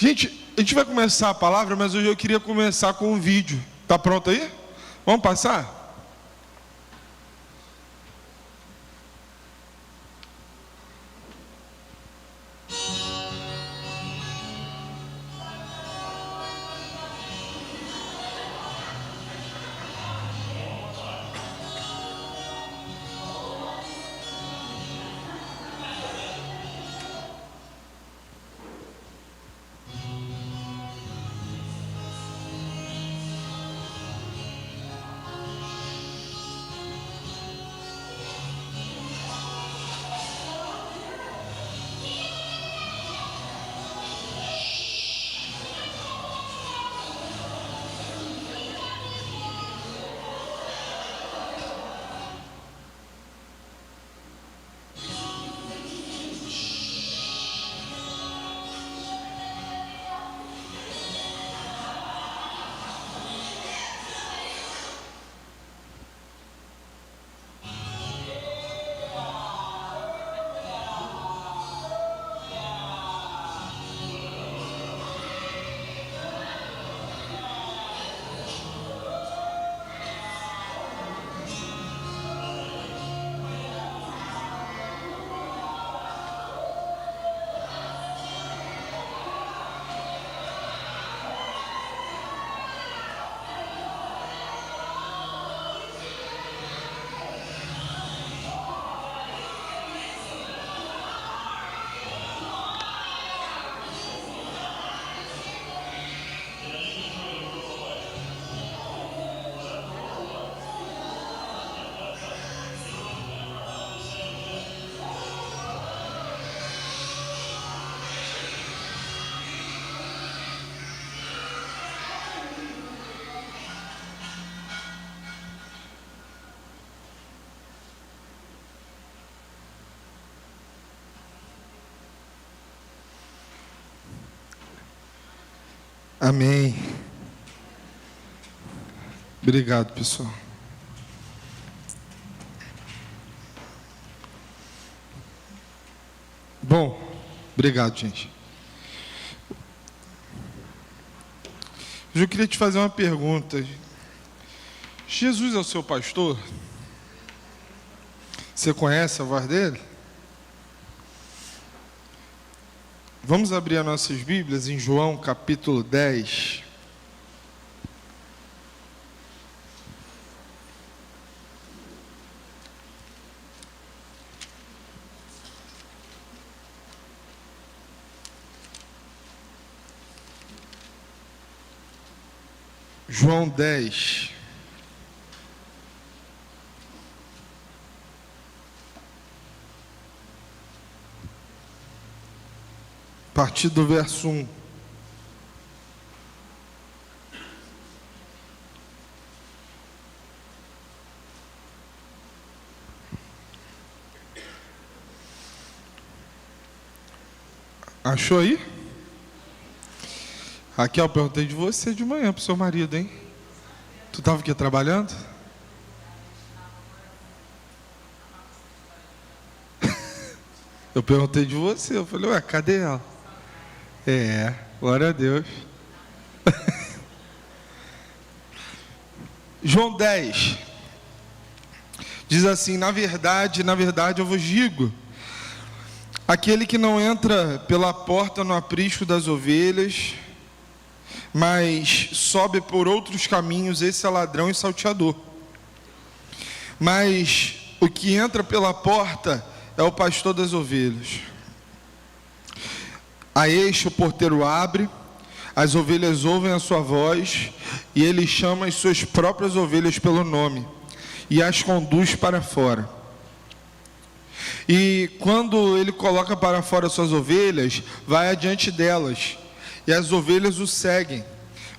Gente, a gente vai começar a palavra, mas hoje eu queria começar com um vídeo. Tá pronto aí? Vamos passar? Amém. Obrigado, pessoal. Bom, obrigado, gente. Eu queria te fazer uma pergunta. Jesus é o seu pastor? Você conhece a voz dele? Vamos abrir as nossas Bíblias em João capítulo 10. João 10. A partir do verso 1. Achou aí? Raquel, perguntei de você de manhã pro seu marido, hein? Tu estava aqui trabalhando? Eu perguntei de você, eu falei, ué, cadê ela? Glória a Deus. João 10 diz assim: na verdade eu vos digo, aquele que não entra pela porta no aprisco das ovelhas, mas sobe por outros caminhos, esse é ladrão e salteador. Mas o que entra pela porta é o pastor das ovelhas. A este o porteiro abre, as ovelhas ouvem a sua voz, e ele chama as suas próprias ovelhas pelo nome, e as conduz para fora. E quando ele coloca para fora suas ovelhas, vai adiante delas, e as ovelhas o seguem,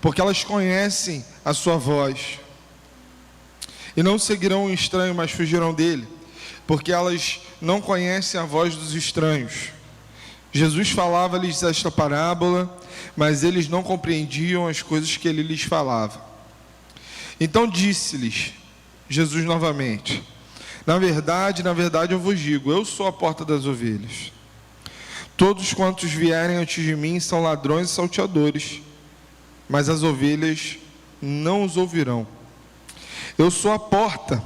porque elas conhecem a sua voz. E não seguirão o estranho, mas fugirão dele, porque elas não conhecem a voz dos estranhos. Jesus falava-lhes esta parábola, mas eles não compreendiam as coisas que ele lhes falava. Então disse-lhes Jesus novamente: na verdade eu vos digo, eu sou a porta das ovelhas. Todos quantos vierem antes de mim são ladrões e salteadores, mas as ovelhas não os ouvirão. Eu sou a porta.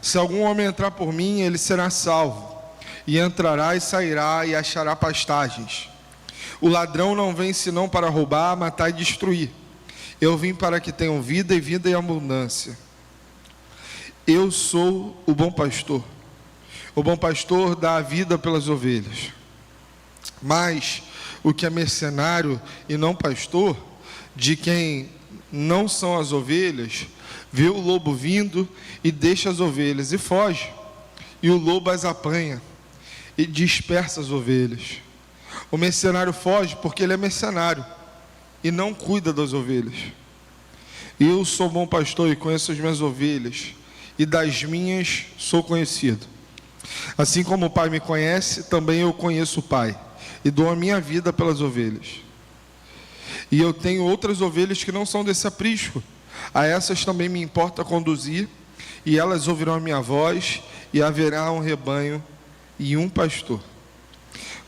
Se algum homem entrar por mim, ele será salvo, e entrará e sairá e achará pastagens. O ladrão não vem senão para roubar, matar e destruir. Eu vim para que tenham vida e vida em abundância. Eu sou o bom pastor. O bom pastor dá a vida pelas ovelhas. Mas o que é mercenário e não pastor, de quem não são as ovelhas, vê o lobo vindo e deixa as ovelhas e foge. E o lobo as apanha e dispersa as ovelhas. O mercenário foge porque ele é mercenário e não cuida das ovelhas. Eu sou bom pastor e conheço as minhas ovelhas, e das minhas sou conhecido. Assim como o Pai me conhece, também eu conheço o Pai, e dou a minha vida pelas ovelhas. E eu tenho outras ovelhas que não são desse aprisco. A essas também me importa conduzir, e elas ouvirão a minha voz, e haverá um rebanho e um pastor.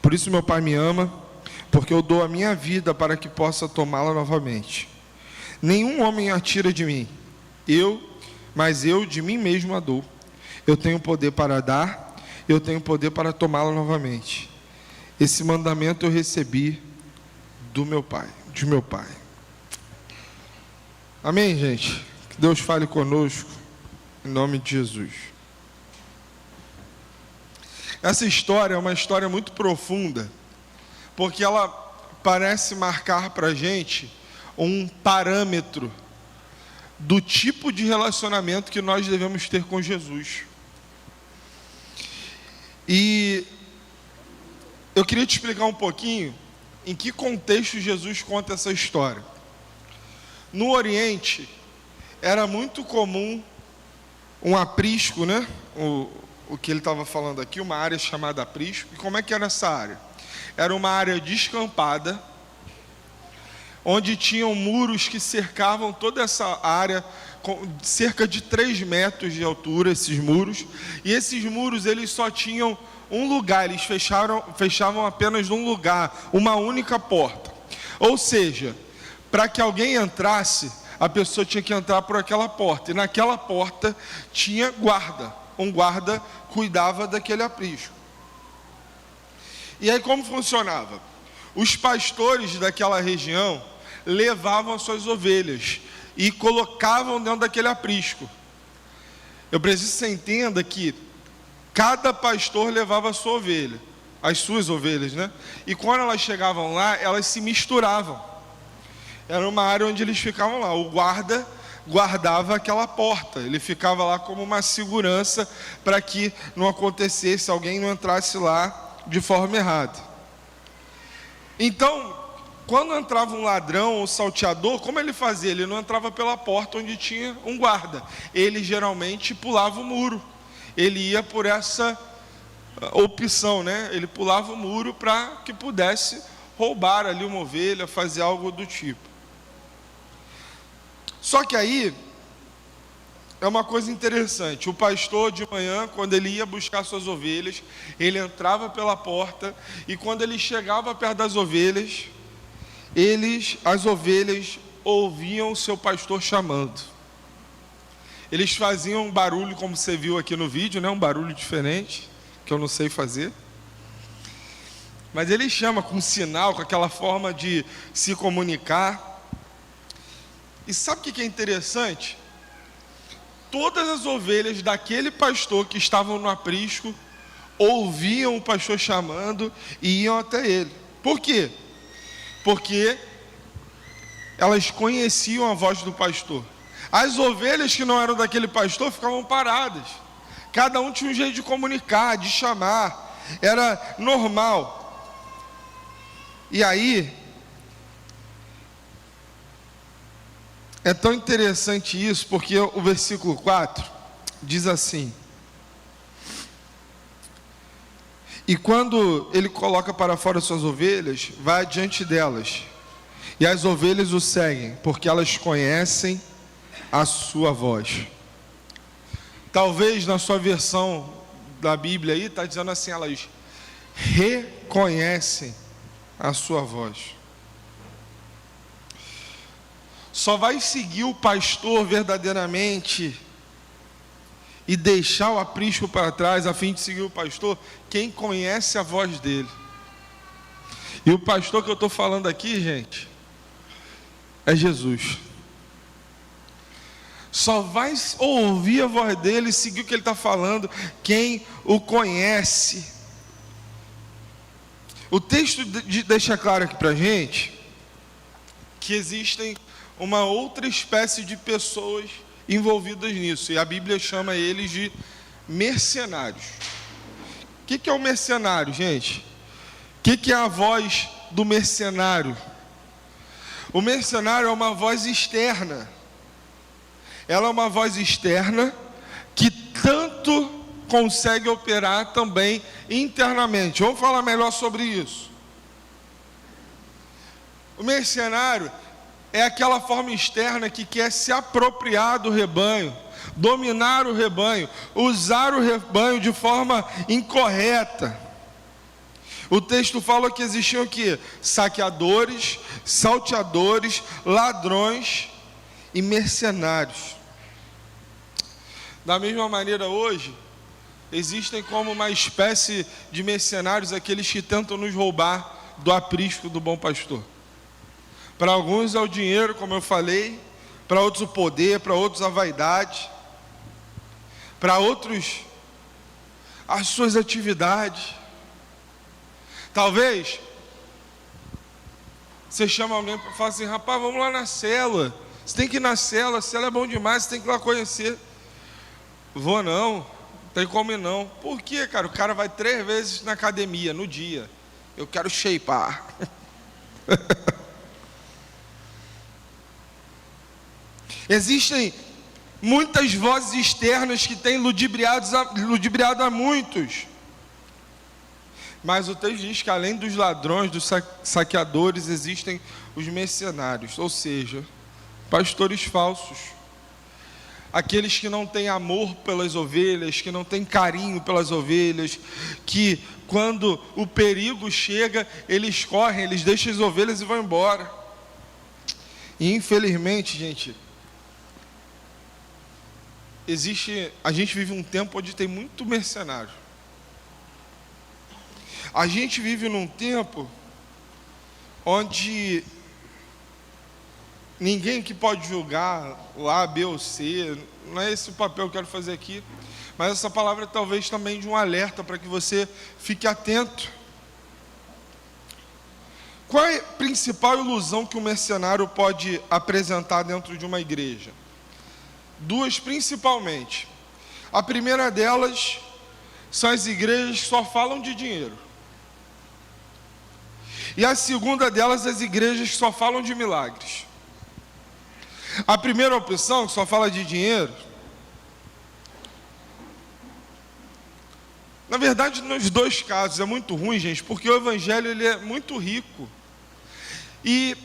Por isso meu Pai me ama, porque eu dou a minha vida para que possa tomá-la novamente. Nenhum homem a tira de mim, mas eu de mim mesmo a dou. Eu tenho poder para dar, eu tenho poder para tomá-la novamente. Esse mandamento eu recebi de meu Pai. Amém, gente? Que Deus fale conosco, em nome de Jesus. Essa história é uma história muito profunda, porque ela parece marcar para a gente um parâmetro do tipo de relacionamento que nós devemos ter com Jesus. E eu queria te explicar um pouquinho em que contexto Jesus conta essa história. No Oriente, era muito comum um aprisco, né? O que ele estava falando aqui, uma área chamada aprisco. E como é que era essa área? Era uma área descampada, onde tinham muros que cercavam toda essa área, com cerca de 3 metros de altura, esses muros. E esses muros, eles só tinham um lugar, eles fechavam apenas num lugar, uma única porta. Ou seja, para que alguém entrasse, a pessoa tinha que entrar por aquela porta. E naquela porta tinha guarda. Um guarda cuidava daquele aprisco. E aí como funcionava? Os pastores daquela região levavam as suas ovelhas e colocavam dentro daquele aprisco. Eu preciso que você entenda que cada pastor levava a sua ovelha, as suas ovelhas, né? E quando elas chegavam lá, elas se misturavam. Era uma área onde eles ficavam lá. O guarda guardava aquela porta, ele ficava lá como uma segurança para que não acontecesse, alguém não entrasse lá de forma errada. Então, quando entrava um ladrão ou salteador, como ele fazia? Ele não entrava pela porta onde tinha um guarda, ele geralmente pulava o muro, ele ia por essa opção, né? Ele pulava o muro para que pudesse roubar ali uma ovelha, fazer algo do tipo. Só que aí, é uma coisa interessante, o pastor de manhã, quando ele ia buscar suas ovelhas, ele entrava pela porta, e quando ele chegava perto das ovelhas, as ovelhas ouviam o seu pastor chamando. Eles faziam um barulho, como você viu aqui no vídeo, né? Um barulho diferente, que eu não sei fazer. Mas ele chama com sinal, com aquela forma de se comunicar. E sabe o que é interessante? Todas as ovelhas daquele pastor que estavam no aprisco ouviam o pastor chamando e iam até ele. Por quê? Porque elas conheciam a voz do pastor. As ovelhas que não eram daquele pastor ficavam paradas. Cada um tinha um jeito de comunicar, de chamar. Era normal. E aí, é tão interessante isso, porque o versículo 4 diz assim: e quando ele coloca para fora suas ovelhas, vai adiante delas, e as ovelhas o seguem, porque elas conhecem a sua voz. Talvez na sua versão da Bíblia aí, está dizendo assim, elas reconhecem a sua voz. Só vai seguir o pastor verdadeiramente e deixar o aprisco para trás a fim de seguir o pastor quem conhece a voz dele. E o pastor que eu estou falando aqui, gente, é Jesus. Só vai ouvir a voz dele e seguir o que ele está falando quem o conhece. O texto deixa claro aqui para a gente que existem uma outra espécie de pessoas envolvidas nisso, e a Bíblia chama eles de mercenários. O que é o mercenário, gente? O que é a voz do mercenário? O mercenário é uma voz externa. Ela é uma voz externa que tanto consegue operar também internamente. Vamos falar melhor sobre isso. O mercenário é aquela forma externa que quer se apropriar do rebanho, dominar o rebanho, usar o rebanho de forma incorreta. O texto fala que existiam o quê? Saqueadores, salteadores, ladrões e mercenários. Da mesma maneira hoje, existem como uma espécie de mercenários aqueles que tentam nos roubar do aprisco do bom pastor. Para alguns é o dinheiro, como eu falei, para outros o poder, para outros a vaidade, para outros as suas atividades. Talvez você chama alguém para falar assim: rapaz, vamos lá na célula, você tem que ir na célula, a célula é bom demais, você tem que ir lá conhecer. Vou não tem como ir não. Por quê, cara? O cara vai 3 vezes na academia no dia. Eu quero shapear. Existem muitas vozes externas que têm ludibriado a muitos. Mas o texto diz que além dos ladrões, dos saqueadores, existem os mercenários, ou seja, pastores falsos. Aqueles que não têm amor pelas ovelhas, que não têm carinho pelas ovelhas, que quando o perigo chega, eles correm, eles deixam as ovelhas e vão embora. E infelizmente, gente, a gente vive um tempo onde tem muito mercenário. A gente vive num tempo onde ninguém que pode julgar o A, B ou C, não é esse o papel que eu quero fazer aqui, mas essa palavra é talvez também de um alerta para que você fique atento. Qual é a principal ilusão que o mercenário pode apresentar dentro de uma igreja? 2 principalmente. A primeira delas são as igrejas que só falam de dinheiro. E a segunda delas, as igrejas que só falam de milagres. A primeira opção, que só fala de dinheiro, na verdade, nos 2 casos é muito ruim, gente, porque o evangelho ele é muito rico. E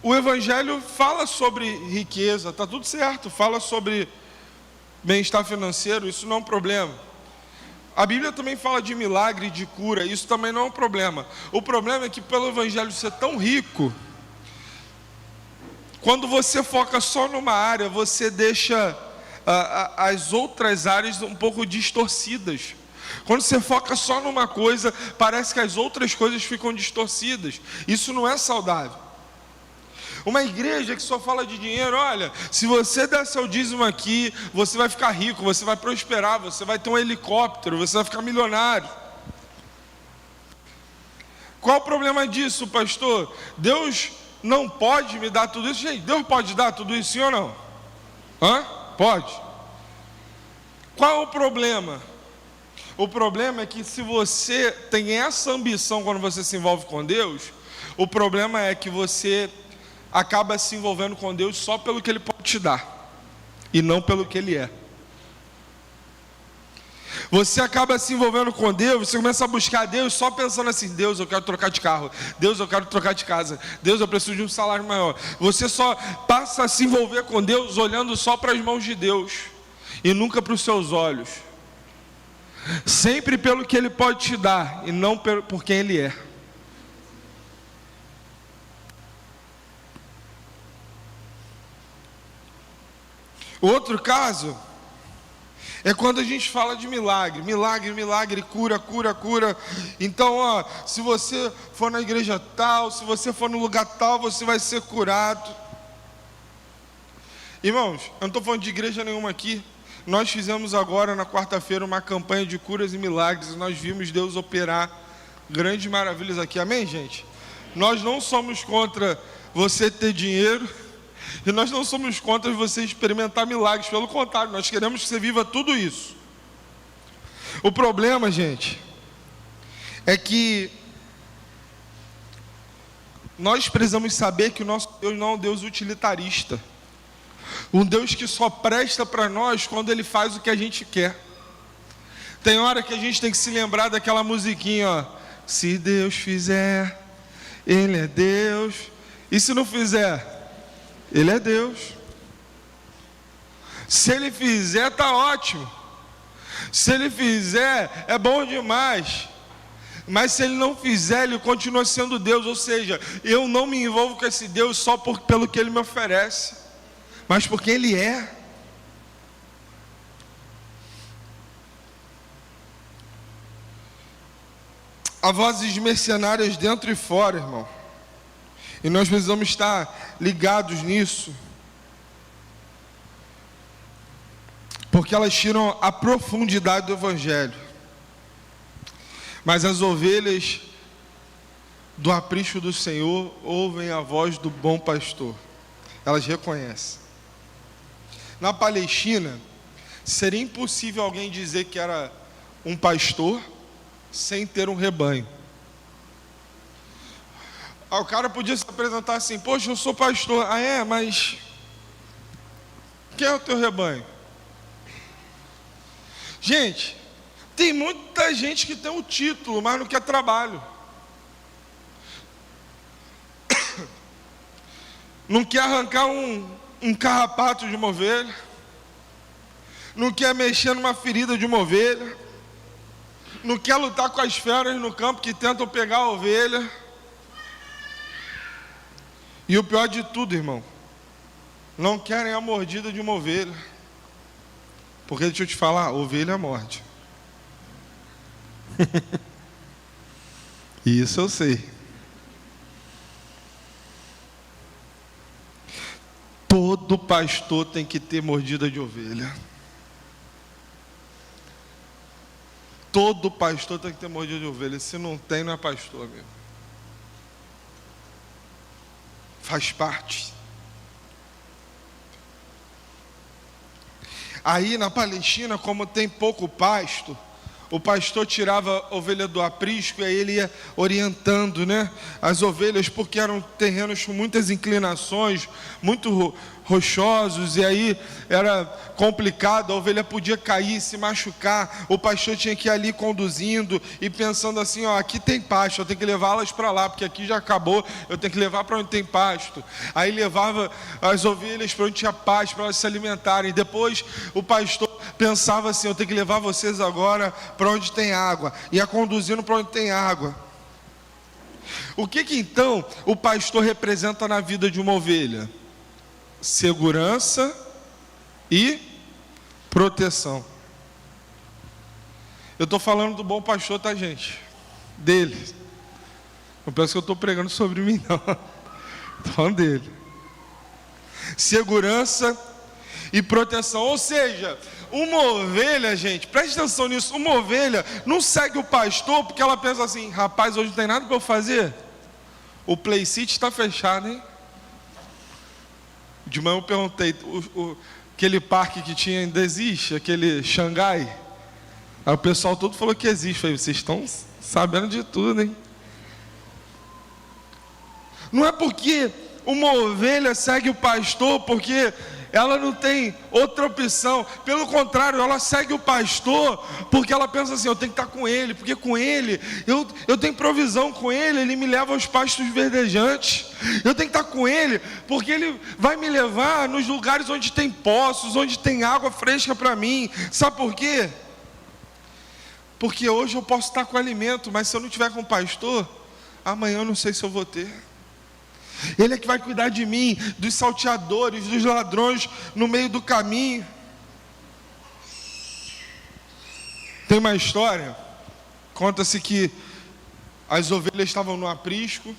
o evangelho fala sobre riqueza, está tudo certo, fala sobre bem-estar financeiro, isso não é um problema. A Bíblia também fala de milagre, de cura, isso também não é um problema. O problema é que pelo evangelho ser tão rico, quando você foca só numa área, você deixa as outras áreas um pouco distorcidas. Quando você foca só numa coisa, parece que as outras coisas ficam distorcidas. Isso não é saudável. Uma igreja que só fala de dinheiro, olha, se você der seu dízimo aqui, você vai ficar rico, você vai prosperar, você vai ter um helicóptero, você vai ficar milionário. Qual o problema disso, pastor? Deus não pode me dar tudo isso? Gente, Deus pode dar tudo isso, sim ou não? Pode. Qual o problema? O problema é que se você tem essa ambição quando você se envolve com Deus, o problema é que você acaba se envolvendo com Deus só pelo que Ele pode te dar, e não pelo que Ele é. Você acaba se envolvendo com Deus, você começa a buscar Deus só pensando assim: Deus, eu quero trocar de carro, Deus, eu quero trocar de casa, Deus, eu preciso de um salário maior. Você só passa a se envolver com Deus olhando só para as mãos de Deus, e nunca para os seus olhos. sempre pelo que Ele pode te dar e não por quem Ele é. O outro caso é quando a gente fala de milagre, milagre, milagre, cura, cura, cura. Então, se você for na igreja tal, se você for no lugar tal, você vai ser curado. Irmãos, eu não estou falando de igreja nenhuma aqui. Nós fizemos agora, na quarta-feira, uma campanha de curas e milagres. E nós vimos Deus operar grandes maravilhas aqui. Amém, gente? Nós não somos contra você ter dinheiro. E nós não somos contra você experimentar milagres. Pelo contrário, nós queremos que você viva tudo isso. O problema, gente, é que nós precisamos saber que o nosso Deus não é um Deus utilitarista. Um Deus que só presta para nós quando Ele faz o que a gente quer. Tem hora que a gente tem que se lembrar daquela musiquinha, ó. Se Deus fizer, Ele é Deus. E se não fizer, Ele é Deus. Se Ele fizer, está ótimo. Se Ele fizer, é bom demais. Mas se Ele não fizer, Ele continua sendo Deus. Ou seja, eu não me envolvo com esse Deus só pelo que Ele me oferece, mas porque Ele é. Há vozes mercenárias dentro e fora, irmão. E nós precisamos estar ligados nisso, porque elas tiram a profundidade do Evangelho. Mas as ovelhas do aprisco do Senhor ouvem a voz do bom pastor. Elas reconhecem. Na Palestina, seria impossível alguém dizer que era um pastor sem ter um rebanho. O cara podia se apresentar assim: poxa, eu sou pastor. Ah, é? Mas quem é o teu rebanho? Gente, tem muita gente que tem um título, mas não quer trabalho. Não quer arrancar um carrapato de uma ovelha. Não quer mexer numa ferida de uma ovelha. Não quer lutar com as feras no campo que tentam pegar a ovelha. E o pior de tudo, irmão, não querem a mordida de uma ovelha. Porque deixa eu te falar, ovelha morde. Isso eu sei. Todo pastor tem que ter mordida de ovelha. Todo pastor tem que ter mordida de ovelha. Se não tem, não é pastor, meu. Faz parte. Aí na Palestina, como tem pouco pasto, o pastor tirava a ovelha do aprisco e aí ele ia orientando, né, as ovelhas, porque eram terrenos com muitas inclinações, muito rochosos, e aí era complicado, a ovelha podia cair, se machucar. O pastor tinha que ir ali conduzindo e pensando assim: ó, aqui tem pasto, eu tenho que levá-las para lá, porque aqui já acabou, eu tenho que levar para onde tem pasto. Aí levava as ovelhas para onde tinha pasto, para elas se alimentarem. Depois o pastor pensava assim: eu tenho que levar vocês agora para onde tem água, ia conduzindo para onde tem água. O que então o pastor representa na vida de uma ovelha? Segurança e proteção. Eu estou falando do bom pastor, tá, gente? Dele. Não penso que eu estou pregando sobre mim, não. Estou falando dele. Segurança e proteção. Ou seja, uma ovelha, gente, preste atenção nisso. Uma ovelha não segue o pastor porque ela pensa assim: rapaz, hoje não tem nada para eu fazer. O Playcity está fechado, hein? De manhã eu perguntei: aquele parque que tinha ainda existe? Aquele Xangai? Aí o pessoal todo falou que existe. Eu falei: vocês estão sabendo de tudo, hein? Não é porque uma ovelha segue o pastor porque ela não tem outra opção. Pelo contrário, ela segue o pastor porque ela pensa assim: eu tenho que estar com ele, porque com ele eu tenho provisão, com ele me leva aos pastos verdejantes. Eu tenho que estar com ele porque ele vai me levar nos lugares onde tem poços, onde tem água fresca para mim. Sabe por quê? Porque hoje eu posso estar com alimento, mas se eu não tiver com o pastor, amanhã eu não sei se eu vou ter. Ele é que vai cuidar de mim, dos salteadores, dos ladrões no meio do caminho. Tem uma história, conta-se que as ovelhas estavam no aprisco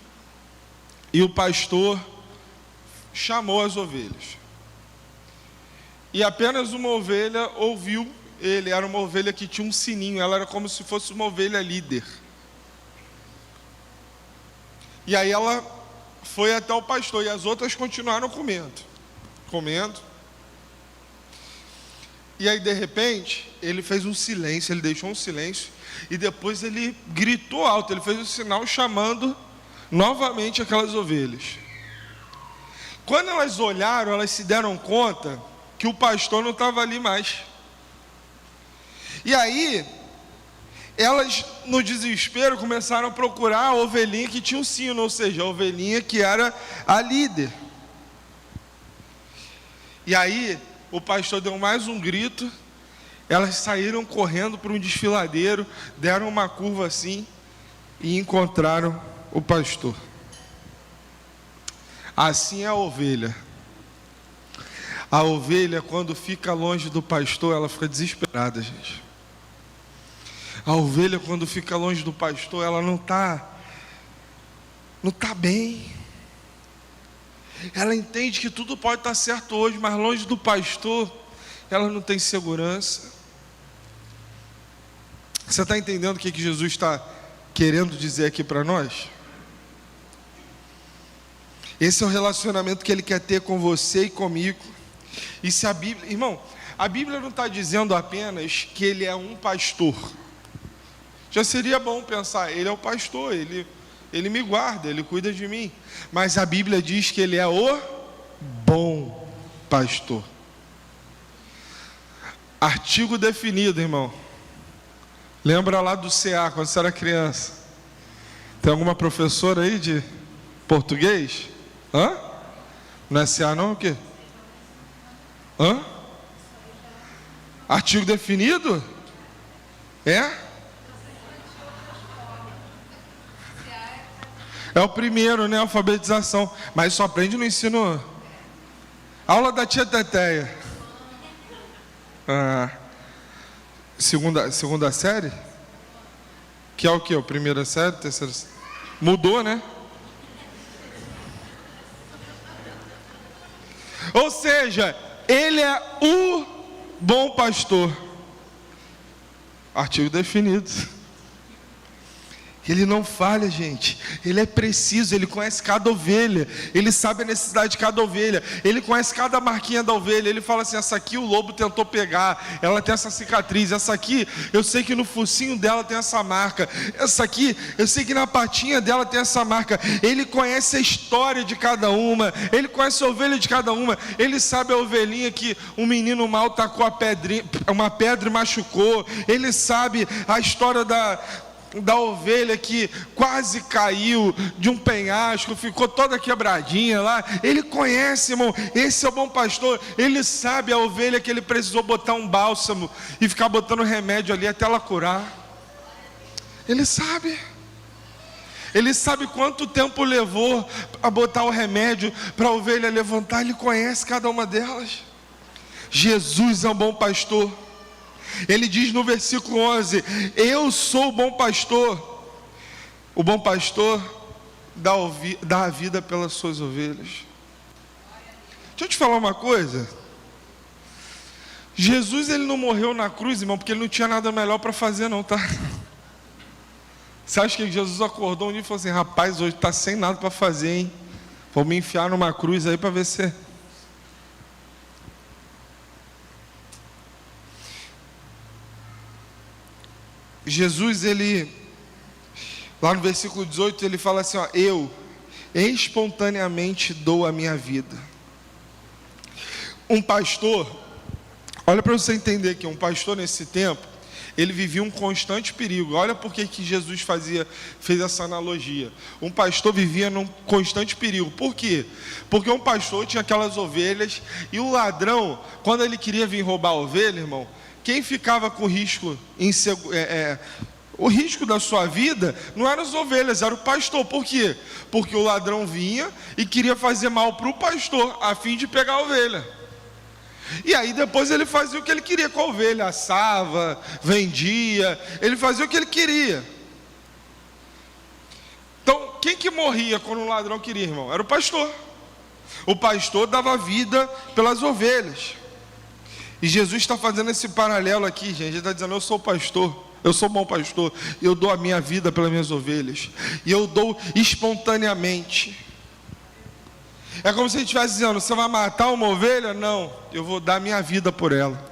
e o pastor chamou as ovelhas. E apenas uma ovelha ouviu ele, era uma ovelha que tinha um sininho, ela era como se fosse uma ovelha líder. E aí ela foi até o pastor, e as outras continuaram comendo. E aí de repente, ele fez um silêncio, ele deixou um silêncio, e depois ele gritou alto, ele fez um sinal chamando novamente aquelas ovelhas. Quando elas olharam, elas se deram conta que o pastor não estava ali mais. E aí, elas no desespero começaram a procurar a ovelhinha que tinha um sino, ou seja, a ovelhinha que era a líder. E aí, o pastor deu mais um grito, elas saíram correndo para um desfiladeiro, deram uma curva assim e encontraram o pastor. Assim é a ovelha. A ovelha, quando fica longe do pastor, ela fica desesperada, gente. A ovelha, quando fica longe do pastor, ela não está bem. Ela entende que tudo pode estar certo hoje, mas longe do pastor, ela não tem segurança. Você está entendendo o que Jesus está querendo dizer aqui para nós? Esse é o relacionamento que Ele quer ter com você e comigo. E se a Bíblia, irmão, a Bíblia não está dizendo apenas que Ele é um pastor. Já seria bom pensar, Ele é o pastor, Ele me guarda, Ele cuida de mim. Mas a Bíblia diz que Ele é o bom pastor. Artigo definido, irmão. Lembra lá do CA, quando você era criança? Tem alguma professora aí de português? Hã? Não é CA não, o quê? Hã? Artigo definido? É? É o primeiro, né? Alfabetização. Mas só aprende no ensino. Aula da tia Teteia. Segunda série? Que é o quê? Primeira série? Terceira série? Mudou, né? Ou seja, Ele é o bom pastor. Artigo definido. Ele não falha, gente. Ele é preciso, Ele conhece cada ovelha. Ele sabe a necessidade de cada ovelha. Ele conhece cada marquinha da ovelha. Ele fala assim, essa aqui o lobo tentou pegar, ela tem essa cicatriz. Essa aqui, eu sei que no focinho dela tem essa marca. Essa aqui, eu sei que na patinha dela tem essa marca. Ele conhece a história de cada uma. Ele conhece a ovelha de cada uma. Ele sabe a ovelhinha que um menino mal tacou uma pedra e machucou. Ele sabe a história da ovelha que quase caiu de um penhasco, ficou toda quebradinha lá. Ele conhece, irmão. Esse é o bom pastor. Ele sabe a ovelha que ele precisou botar um bálsamo e ficar botando remédio ali até ela curar. Ele sabe. Ele sabe quanto tempo levou a botar o remédio para a ovelha levantar. Ele conhece cada uma delas. Jesus é um bom pastor. Ele diz no versículo 11: eu sou o bom pastor. O bom pastor dá a vida pelas suas ovelhas. Deixa eu te falar uma coisa. Jesus, ele não morreu na cruz, irmão, porque ele não tinha nada melhor para fazer não, tá? Você acha que Jesus acordou um dia e falou assim, rapaz, hoje está sem nada para fazer, hein? Vou me enfiar numa cruz aí para ver se... Jesus, ele, lá no versículo 18, ele fala assim, ó, eu espontaneamente dou a minha vida. Um pastor, olha para você entender que um pastor nesse tempo, ele vivia um constante perigo. Olha por que Jesus fez essa analogia. Um pastor vivia num constante perigo. Por quê? Porque um pastor tinha aquelas ovelhas e o ladrão, quando ele queria vir roubar a ovelha, irmão, quem ficava com risco, o risco da sua vida não eram as ovelhas, era o pastor. Por quê? Porque o ladrão vinha e queria fazer mal para o pastor, a fim de pegar a ovelha. E aí depois ele fazia o que ele queria com a ovelha, assava, vendia, ele fazia o que ele queria. Então, quem que morria quando o ladrão queria, irmão? Era o pastor. O pastor dava vida pelas ovelhas. E Jesus está fazendo esse paralelo aqui, gente. Ele está dizendo: eu sou pastor, eu sou bom pastor, eu dou a minha vida pelas minhas ovelhas, e eu dou espontaneamente. É como se ele estivesse dizendo: você vai matar uma ovelha? Não, eu vou dar a minha vida por ela.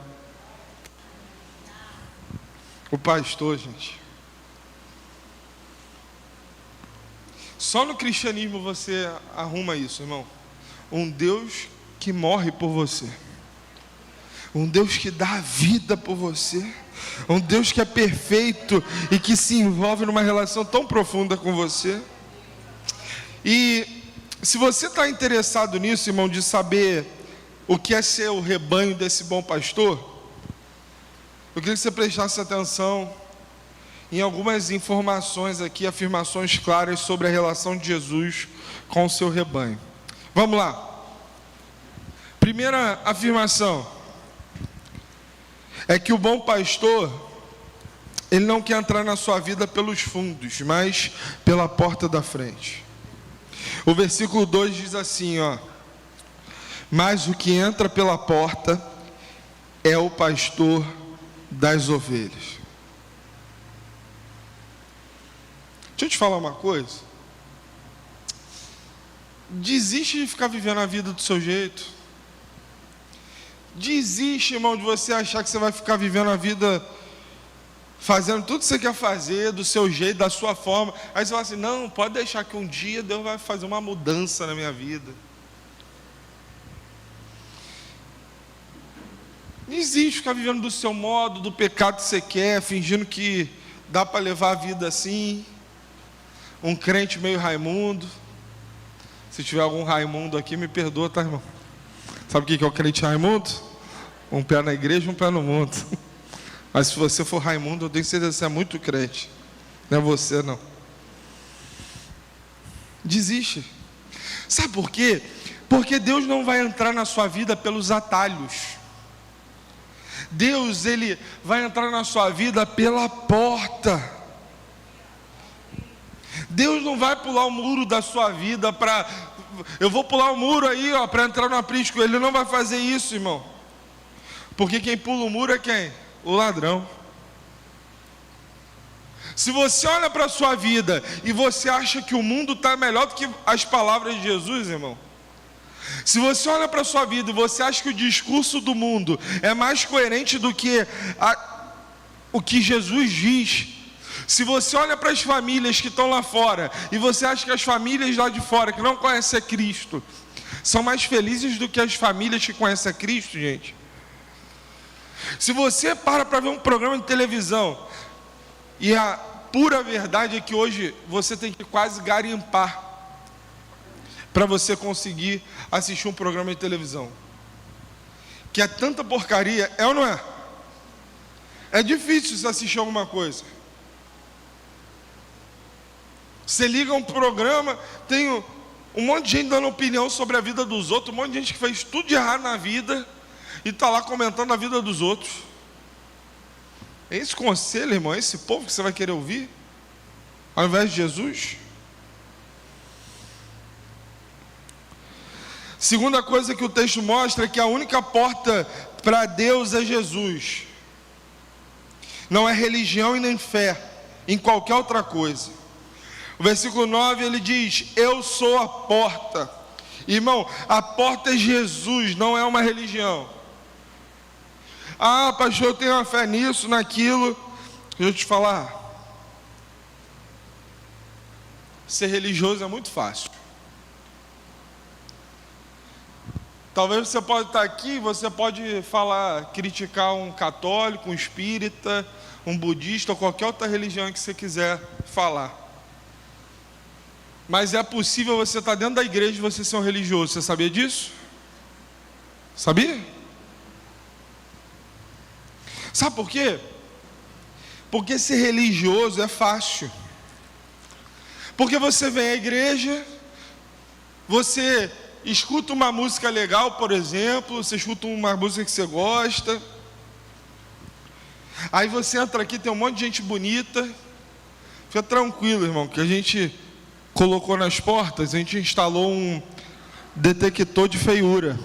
O pastor, gente. Só no cristianismo você arruma isso, irmão. Um Deus que morre por você, um Deus que dá a vida por você, um Deus que é perfeito e que se envolve numa relação tão profunda com você. E se você está interessado nisso, irmão, de saber o que é ser o rebanho desse bom pastor, eu queria que você prestasse atenção em algumas informações aqui, afirmações claras sobre a relação de Jesus com o seu rebanho. Vamos lá. Primeira afirmação é que o bom pastor, ele não quer entrar na sua vida pelos fundos, mas pela porta da frente. O versículo 2 diz assim, ó: mas o que entra pela porta é o pastor das ovelhas. Deixa eu te falar uma coisa. Desiste de ficar vivendo a vida do seu jeito. Desiste, irmão, de você achar que você vai ficar vivendo a vida fazendo tudo que você quer fazer, do seu jeito, da sua forma. Aí você fala assim: não, pode deixar que um dia Deus vai fazer uma mudança na minha vida. Desiste de ficar vivendo do seu modo, do pecado que você quer, fingindo que dá para levar a vida assim. Um crente meio Raimundo. Se tiver algum Raimundo aqui, me perdoa, tá, irmão? Sabe o que é o crente Raimundo? Um pé na igreja, um pé no mundo. Mas se você for Raimundo, eu tenho certeza que você é muito crente. Não é você, não. Desiste. Sabe por quê? Porque Deus não vai entrar na sua vida pelos atalhos. Deus, Ele vai entrar na sua vida pela porta. Deus não vai pular o muro da sua vida para... eu vou pular o muro aí, ó, para entrar no aprisco. Ele não vai fazer isso, irmão. Porque quem pula o muro é quem? O ladrão. Se você olha para a sua vida e você acha que o mundo está melhor do que as palavras de Jesus, irmão. Se você olha para a sua vida e você acha que o discurso do mundo é mais coerente do que o que Jesus diz. Se você olha para as famílias que estão lá fora e você acha que as famílias lá de fora que não conhecem a Cristo são mais felizes do que as famílias que conhecem a Cristo, gente. Se você para ver um programa de televisão, e a pura verdade é que hoje você tem que quase garimpar para você conseguir assistir um programa de televisão, que é tanta porcaria, é ou não é? É difícil você assistir alguma coisa. Você liga um programa, tem um monte de gente dando opinião sobre a vida dos outros, um monte de gente que fez tudo de errado na vida e está lá comentando a vida dos outros. É esse conselho, irmão, é esse povo que você vai querer ouvir ao invés de Jesus? Segunda coisa que o texto mostra é que a única porta para Deus é Jesus. Não é religião e nem fé em qualquer outra coisa. O versículo 9 ele diz: eu sou a porta. Irmão, a porta é Jesus, não é uma religião. Ah, pastor, eu tenho uma fé nisso, naquilo. Deixa eu te falar. Ser religioso é muito fácil. Talvez você pode estar aqui, você pode falar, criticar um católico, um espírita, um budista, ou qualquer outra religião que você quiser falar. Mas é possível você estar dentro da igreja e você ser um religioso. Você sabia disso? Sabia? Sabe por quê? Porque ser religioso é fácil. Porque você vem à igreja, você escuta uma música legal, por exemplo, você escuta uma música que você gosta, aí você entra aqui, tem um monte de gente bonita. Fica tranquilo, irmão, que a gente colocou nas portas, a gente instalou um detector de feiura.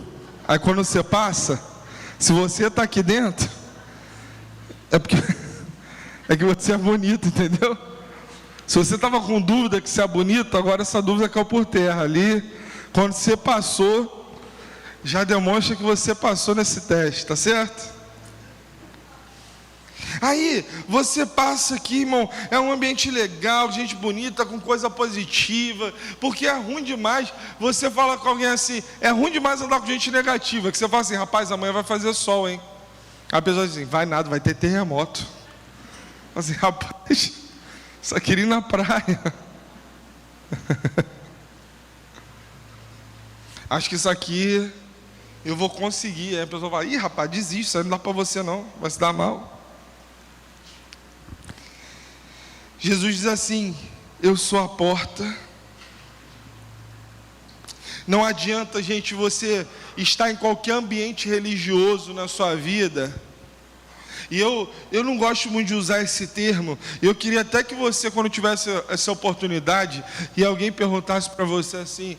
Aí quando você passa, se você está aqui dentro, é que você é bonito, entendeu? Se você estava com dúvida que você é bonito, agora essa dúvida caiu por terra. Ali, quando você passou, já demonstra que você passou nesse teste, tá certo? Aí, você passa aqui, irmão, é um ambiente legal, gente bonita, com coisa positiva, porque é ruim demais você falar com alguém assim, é ruim demais andar com gente negativa, que você fala assim, rapaz, amanhã vai fazer sol, hein? A pessoa diz assim, vai nada, vai ter terremoto. Assim, rapaz, só queria ir na praia. Acho que isso aqui eu vou conseguir. Aí a pessoa fala, ih, rapaz, desiste, isso aí não dá para você não, vai se dar mal. Jesus diz assim, eu sou a porta. Não adianta, gente, você estar em qualquer ambiente religioso na sua vida. E eu não gosto muito de usar esse termo. Eu queria até que você, quando tivesse essa oportunidade, e alguém perguntasse para você assim,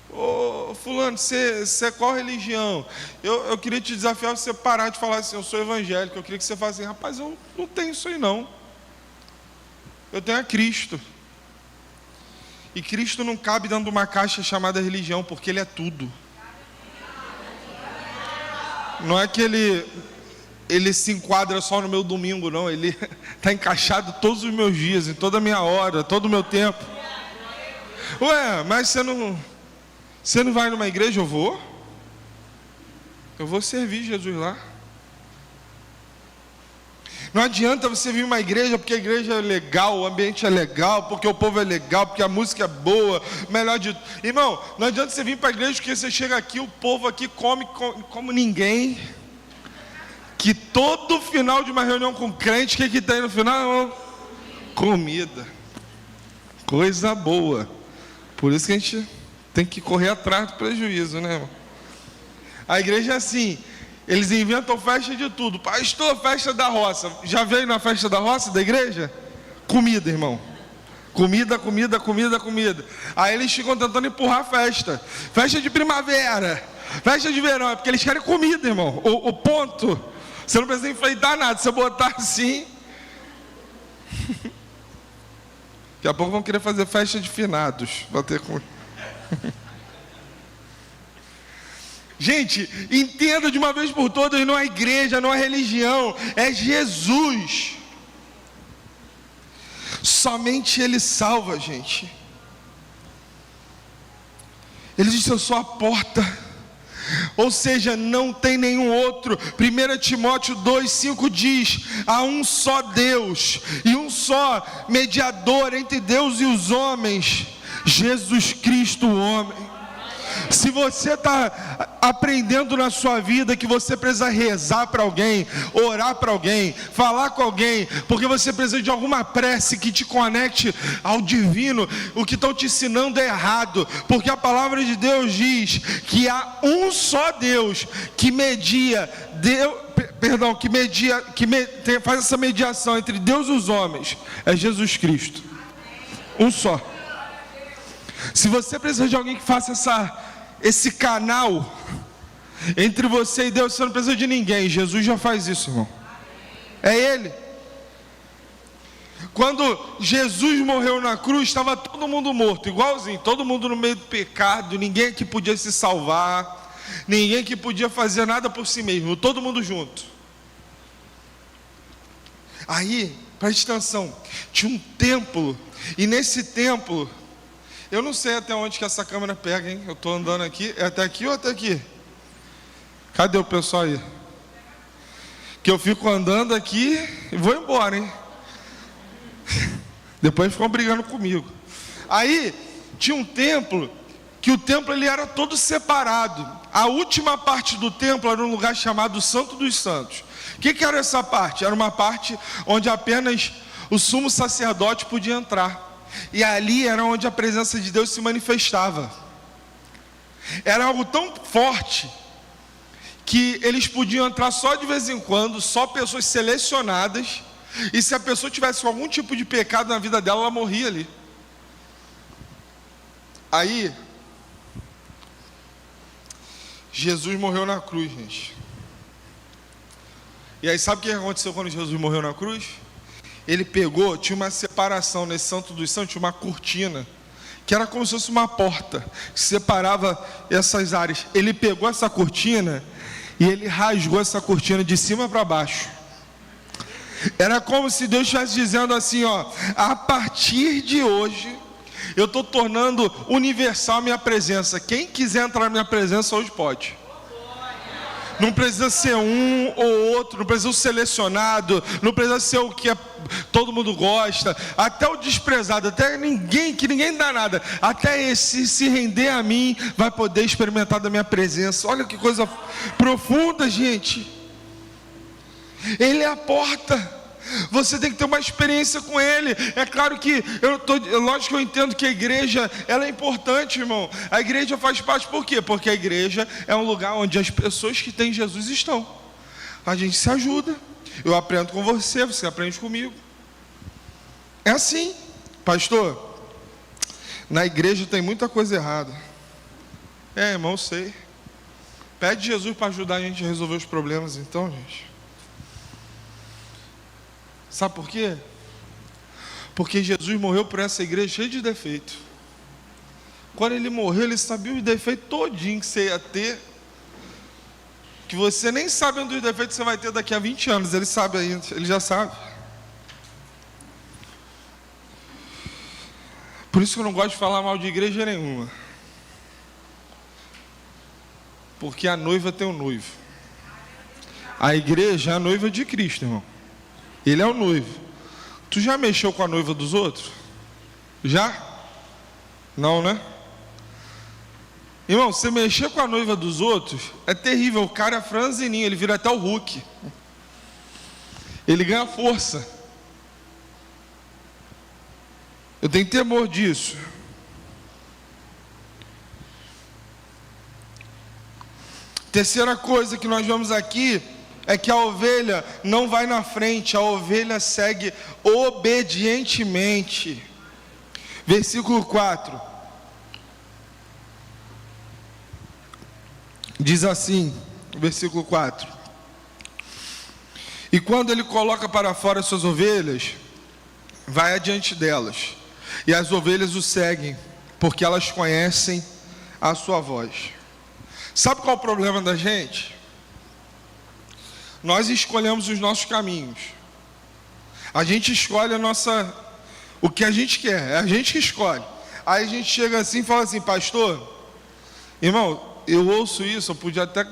ô fulano, você é qual religião? Eu queria te desafiar a você parar de falar assim, eu sou evangélico. Eu queria que você falasse assim, rapaz, eu não tenho isso aí não. Eu tenho a Cristo. E Cristo não cabe dentro de uma caixa chamada religião, porque Ele é tudo. Não é que Ele se enquadra só no meu domingo, não. Ele está encaixado todos os meus dias, em toda a minha hora, todo o meu tempo. Ué, mas você não vai numa igreja? Eu vou servir Jesus lá. Não adianta você vir uma igreja porque a igreja é legal, o ambiente é legal, porque o povo é legal, porque a música é boa, melhor de tudo. Irmão, não adianta você vir para a igreja porque você chega aqui, o povo aqui come como ninguém. Que todo final de uma reunião com crente, o que tem no final? Comida. Coisa boa. Por isso que a gente tem que correr atrás do prejuízo, né, irmão? A igreja é assim. Eles inventam festa de tudo. Pastor, festa da roça. Já veio na festa da roça da igreja? Comida, irmão. Comida. Aí eles ficam tentando empurrar a festa. Festa de primavera, festa de verão. É porque eles querem comida, irmão. O ponto. Você não precisa enfeitar nada. Se você botar assim. Daqui a pouco vão querer fazer festa de finados. Vai ter comida. Gente, entenda de uma vez por todas, não é igreja, não é religião, é Jesus. Somente Ele salva, gente. Ele disse, eu sou a porta. Ou seja, não tem nenhum outro. 1 Timóteo 2,5 diz, há um só Deus, e um só mediador entre Deus e os homens, Jesus Cristo o homem. Se você está aprendendo na sua vida que você precisa rezar para alguém, orar para alguém, falar com alguém, porque você precisa de alguma prece que te conecte ao divino, o que estão te ensinando é errado, porque a palavra de Deus diz que há um só Deus que faz essa mediação entre Deus e os homens, é Jesus Cristo, um só. Se você precisa de alguém que faça esse canal entre você e Deus, você não precisa de ninguém. Jesus já faz isso, irmão. É Ele. Quando Jesus morreu na cruz, estava todo mundo morto, igualzinho, todo mundo no meio do pecado, ninguém que podia se salvar, ninguém que podia fazer nada por si mesmo, todo mundo junto. Aí, preste atenção, tinha um templo, e nesse templo, eu não sei até onde que essa câmera pega, hein? Eu estou andando aqui, é até aqui ou até aqui? Cadê o pessoal aí? Que eu fico andando aqui e vou embora, hein? Depois ficam brigando comigo. Aí, tinha um templo, que o templo ele era todo separado. A última parte do templo era um lugar chamado Santo dos Santos, que era essa parte? Era uma parte onde apenas o sumo sacerdote podia entrar. E ali era onde a presença de Deus se manifestava. Era algo tão forte que eles podiam entrar só de vez em quando, só pessoas selecionadas. E se a pessoa tivesse algum tipo de pecado na vida dela, ela morria ali. Aí, Jesus morreu na cruz, gente. E aí sabe o que aconteceu quando Jesus morreu na cruz? Ele pegou, tinha uma separação nesse Santo dos Santos, tinha uma cortina, que era como se fosse uma porta, que separava essas áreas. Ele pegou essa cortina e ele rasgou essa cortina de cima para baixo. Era como se Deus estivesse dizendo assim, ó, a partir de hoje, eu estou tornando universal a minha presença. Quem quiser entrar na minha presença hoje pode. Não precisa ser um ou outro, não precisa ser selecionado, não precisa ser o que todo mundo gosta, até o desprezado, até ninguém, que ninguém dá nada, até esse se render a mim, vai poder experimentar da minha presença. Olha que coisa profunda, gente. Ele é a porta. Você tem que ter uma experiência com Ele. É claro que lógico que eu entendo que a igreja, ela é importante, irmão. A igreja faz parte, por quê? Porque a igreja é um lugar onde as pessoas que têm Jesus estão. A gente se ajuda. Eu aprendo com você, você aprende comigo. É assim, pastor. Na igreja tem muita coisa errada. Irmão, eu sei. Pede Jesus para ajudar a gente a resolver os problemas, então, gente. Sabe por quê? Porque Jesus morreu por essa igreja cheia de defeito. Quando ele morreu, ele sabia os defeitos todinho que você ia ter, que você nem sabe dos defeitos que você vai ter daqui a 20 anos. Ele sabe ainda, ele já sabe. Por isso que eu não gosto de falar mal de igreja nenhuma. Porque a noiva tem um noivo. A igreja é a noiva de Cristo, irmão. Ele é o noivo. Tu já mexeu com a noiva dos outros? Já? Não, né? Irmão, você mexer com a noiva dos outros é terrível. O cara é franzininho, ele vira até o Hulk. Ele ganha força. Eu tenho temor disso. Terceira coisa que nós vemos aqui é que a ovelha não vai na frente, a ovelha segue obedientemente. Versículo 4 diz assim, versículo 4: e quando ele coloca para fora suas ovelhas, vai adiante delas, e as ovelhas o seguem, porque elas conhecem a sua voz. Sabe qual é o problema da gente? Nós escolhemos os nossos caminhos. A gente escolhe o que a gente quer, é a gente que escolhe. Aí a gente chega assim e fala assim, pastor, irmão, eu ouço isso, eu podia até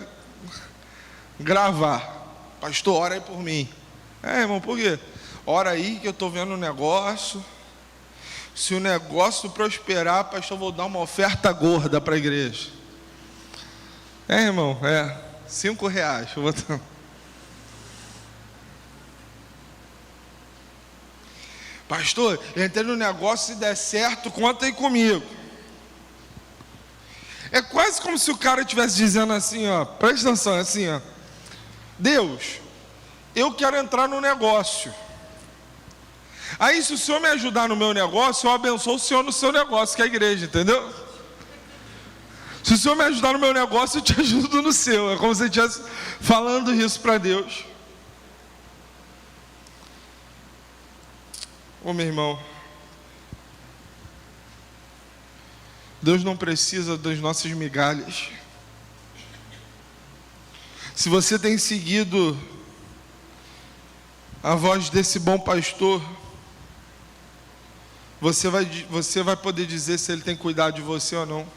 gravar. Pastor, ora aí por mim. Irmão, por quê? Ora aí que eu estou vendo um negócio. Se o negócio prosperar, pastor, eu vou dar uma oferta gorda para a igreja. Irmão, R$5. Eu vou dar. Pastor, eu entrei no negócio, se der certo, conta aí comigo. É quase como se o cara estivesse dizendo assim, ó, presta atenção, assim, ó, Deus, eu quero entrar no negócio. Aí se o Senhor me ajudar no meu negócio, eu abençoo o Senhor no seu negócio, que é a igreja, entendeu? Se o Senhor me ajudar no meu negócio, eu te ajudo no seu. É como se eu estivesse falando isso para Deus. Meu irmão, Deus não precisa das nossas migalhas. Se você tem seguido a voz desse bom pastor, você vai poder dizer se ele tem cuidado de você ou não,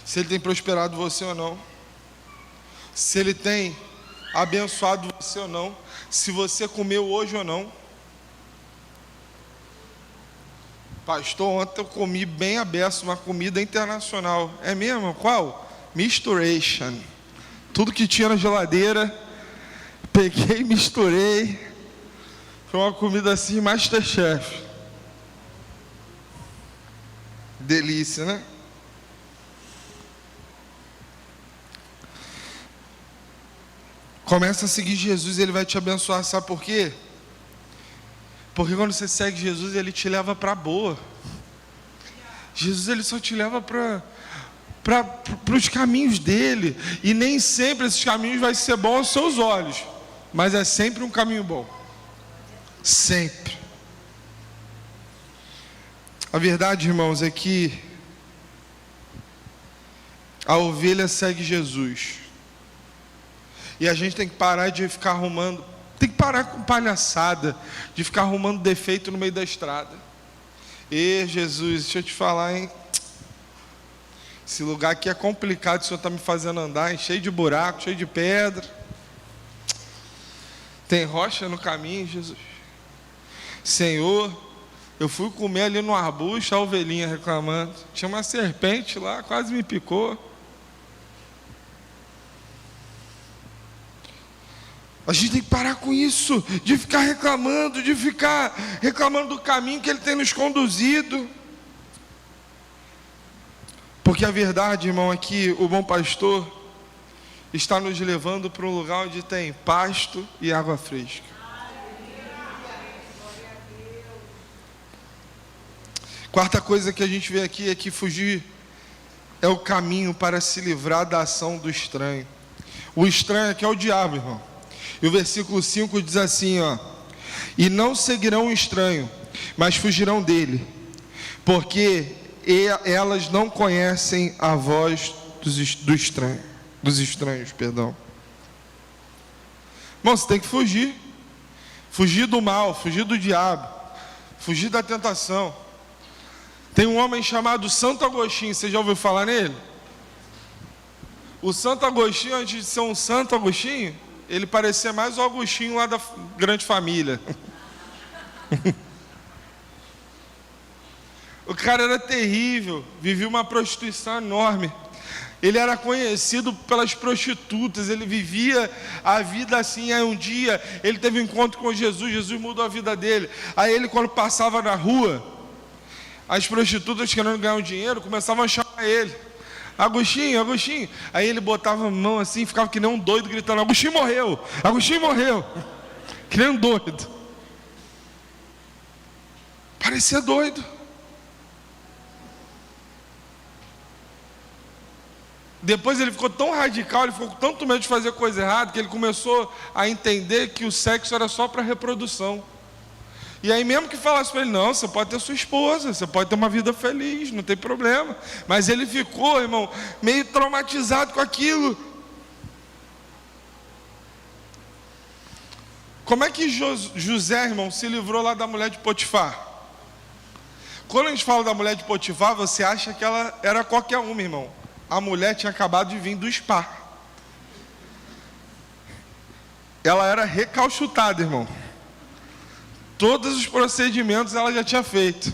se ele tem prosperado você ou não, se ele tem abençoado você ou não, se você comeu hoje ou não. Pastor, ontem eu comi bem a beça, uma comida internacional. É mesmo? Qual? Misturation. Tudo que tinha na geladeira, Peguei e misturei. Foi uma comida assim, MasterChef. Delícia, né? Começa a seguir Jesus, Ele vai te abençoar. Sabe por quê? Porque quando você segue Jesus, Ele te leva para boa. Jesus, Ele só te leva para os caminhos dEle. E nem sempre esses caminhos vai ser bom aos seus olhos. Mas é sempre um caminho bom. Sempre. A verdade, irmãos, é que a ovelha segue Jesus. E a gente tem que parar de ficar arrumando, tem que parar com palhaçada, de ficar arrumando defeito no meio da estrada. E Jesus, deixa eu te falar, hein? Esse lugar aqui é complicado, o Senhor está me fazendo andar, hein? Cheio de buraco, cheio de pedra. Tem rocha no caminho, Jesus. Senhor, eu fui comer ali no arbusto, a ovelhinha reclamando. Tinha uma serpente lá, quase me picou. A gente tem que parar com isso, de ficar reclamando do caminho que Ele tem nos conduzido. Porque a verdade, irmão, é que o bom pastor está nos levando para um lugar onde tem pasto e água fresca. Quarta coisa que a gente vê aqui é que fugir é o caminho para se livrar da ação do estranho. O estranho aqui é o diabo, irmão. E o versículo 5 diz assim, ó: e não seguirão o estranho, mas fugirão dele, porque elas não conhecem a voz dos estranhos, perdão. Irmão, você tem que fugir. Fugir do mal, fugir do diabo, fugir da tentação. Tem um homem chamado Santo Agostinho, você já ouviu falar nele? O Santo Agostinho, antes de ser um Santo Agostinho, ele parecia mais o Agostinho lá da Grande Família. O cara era terrível, vivia uma prostituição enorme. Ele era conhecido pelas prostitutas, ele vivia a vida assim. Aí um dia ele teve um encontro com Jesus, Jesus mudou a vida dele. Aí ele, quando passava na rua, as prostitutas, querendo ganhar um dinheiro, começavam a chamar ele: Agostinho, Agostinho. Aí ele botava a mão assim, ficava que nem um doido, gritando: Agostinho morreu, Agostinho morreu. Que nem um doido. Parecia doido. Depois ele ficou tão radical, ele ficou com tanto medo de fazer coisa errada, que ele começou a entender que o sexo era só para reprodução. E aí mesmo que falasse para ele: não, você pode ter sua esposa, você pode ter uma vida feliz, não tem problema. Mas ele ficou, irmão, meio traumatizado com aquilo. Como é que José, irmão, se livrou lá da mulher de Potifar? Quando a gente fala da mulher de Potifar, você acha que ela era qualquer uma, irmão. A mulher tinha acabado de vir do spa. Ela era recalchutada, irmão. Todos os procedimentos ela já tinha feito.